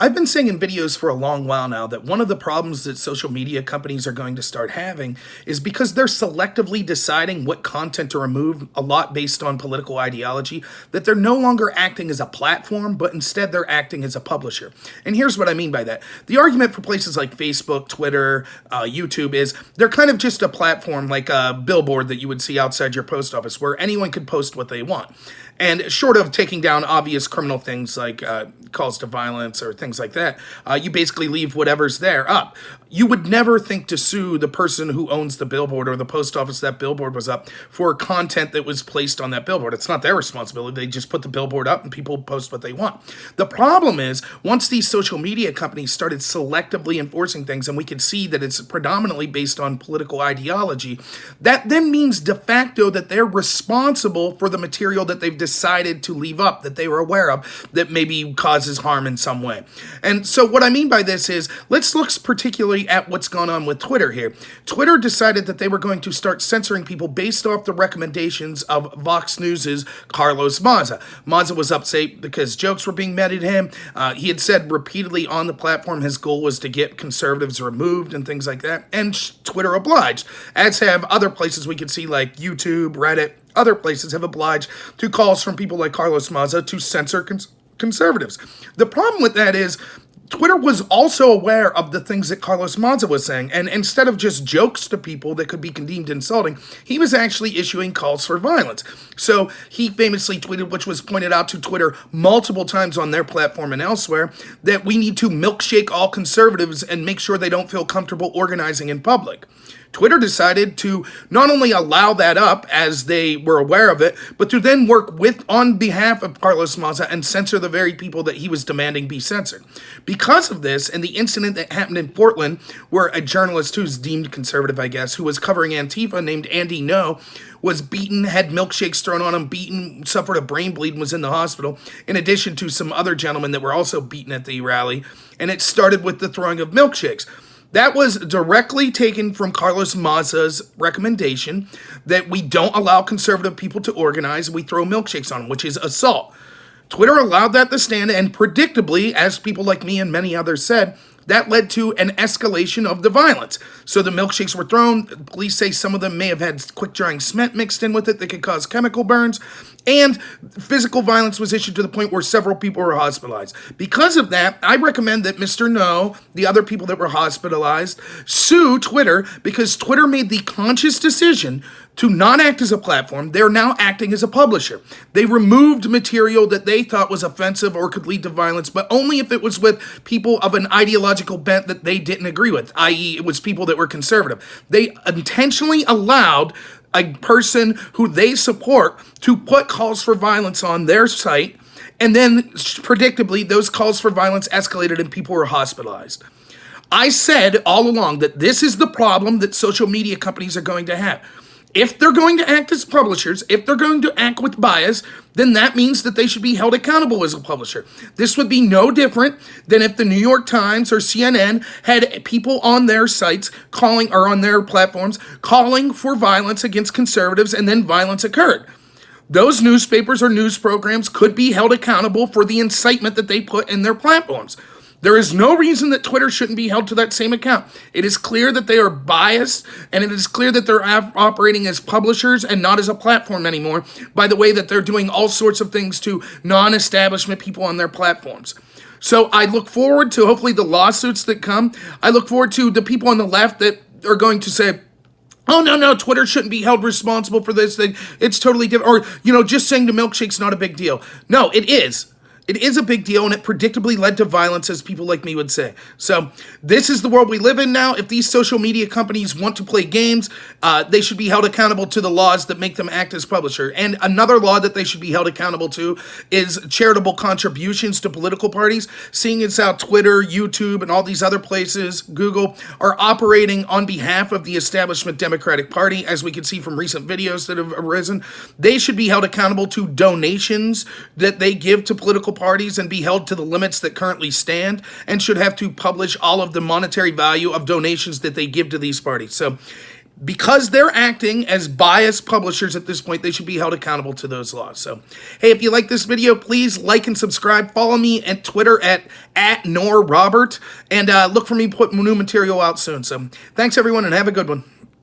I've been saying in videos for a long while now that one of the problems that social media companies are going to start having is because they're selectively deciding what content to remove, a lot based on political ideology, that they're no longer acting as a platform, but instead they're acting as a publisher. And here's what I mean by that. The argument for places like Facebook, Twitter, YouTube is they're kind of just a platform like a billboard that you would see outside your post office where anyone could post what they want. And short of taking down obvious criminal things like calls to violence or things like that, you basically leave whatever's there up. You would never think to sue the person who owns the billboard or the post office that billboard was up for content that was placed on that billboard. It's not their responsibility. They just put the billboard up and people post what they want. The problem is, once these social media companies started selectively enforcing things, and we can see that it's predominantly based on political ideology, that then means de facto that they're responsible for the material that they've decided to leave up, that they were aware of, that maybe causes harm in some way. And so what I mean by this is, let's look particularly at what's gone on with Twitter here. Twitter decided that they were going to start censoring people based off the recommendations of Vox News's Carlos Maza. Maza was upset because jokes were being made at him. He had said repeatedly on the platform his goal was to get conservatives removed and things like that, and Twitter obliged, as have other places we could see like YouTube, Reddit. Other places have obliged to calls from people like Carlos Maza to censor conservatives. The problem with that is Twitter was also aware of the things that Carlos Maza was saying, and instead of just jokes to people that could be deemed insulting, he was actually issuing calls for violence. So he famously tweeted, which was pointed out to Twitter multiple times on their platform and elsewhere, that we need to milkshake all conservatives and make sure they don't feel comfortable organizing in public. Twitter decided to not only allow that up as they were aware of it, but to then work on behalf of Carlos Maza and censor the very people that he was demanding be censored. Because of this, and the incident that happened in Portland, where a journalist who's deemed conservative, I guess, who was covering Antifa named Andy No, was beaten, had milkshakes thrown on him, beaten, suffered a brain bleed, and was in the hospital, in addition to some other gentlemen that were also beaten at the rally. And it started with the throwing of milkshakes. That was directly taken from Carlos Maza's recommendation that we don't allow conservative people to organize and we throw milkshakes on them, which is assault. Twitter allowed that to stand, and predictably, as people like me and many others said, that led to an escalation of the violence. So the milkshakes were thrown. Police say some of them may have had quick-drying cement mixed in with it that could cause chemical burns. And physical violence was issued to the point where several people were hospitalized. Because of that, I recommend that Mr. No, the other people that were hospitalized, sue Twitter, because Twitter made the conscious decision to not act as a platform. They're now acting as a publisher. They removed material that they thought was offensive or could lead to violence, but only if it was with people of an ideological bent that they didn't agree with, i.e. it was people that were conservative. They intentionally allowed a person who they support to put calls for violence on their site, and then predictably those calls for violence escalated and people were hospitalized. I said all along that this is the problem that social media companies are going to have. If they're going to act as publishers, if they're going to act with bias, then that means that they should be held accountable as a publisher. This would be no different than if the New York Times or CNN had people on their sites calling, or on their platforms, calling for violence against conservatives, and then violence occurred. Those newspapers or news programs could be held accountable for the incitement that they put in their platforms. There is no reason that Twitter shouldn't be held to that same account. It is clear that they are biased, and it is clear that they're operating as publishers and not as a platform anymore, by the way that they're doing all sorts of things to non-establishment people on their platforms. So I look forward to hopefully the lawsuits that come. I look forward to the people on the left that are going to say, oh, no, Twitter shouldn't be held responsible for this thing. It's totally different. Or, just saying the milkshake's not a big deal. No, it is. It is a big deal, and it predictably led to violence, as people like me would say. So this is the world we live in now. If these social media companies want to play games, they should be held accountable to the laws that make them act as publisher. And another law that they should be held accountable to is charitable contributions to political parties, seeing as how Twitter, YouTube, and all these other places, Google, are operating on behalf of the establishment Democratic Party, as we can see from recent videos that have arisen. They should be held accountable to donations that they give to political parties and be held to the limits that currently stand, and should have to publish all of the monetary value of donations that they give to these parties. So because they're acting as biased publishers at this point, they should be held accountable to those laws. So, hey, if you like this video, please like and subscribe. Follow me at Twitter at @NorRobert, and look for me putting new material out soon. So, thanks everyone, and have a good one.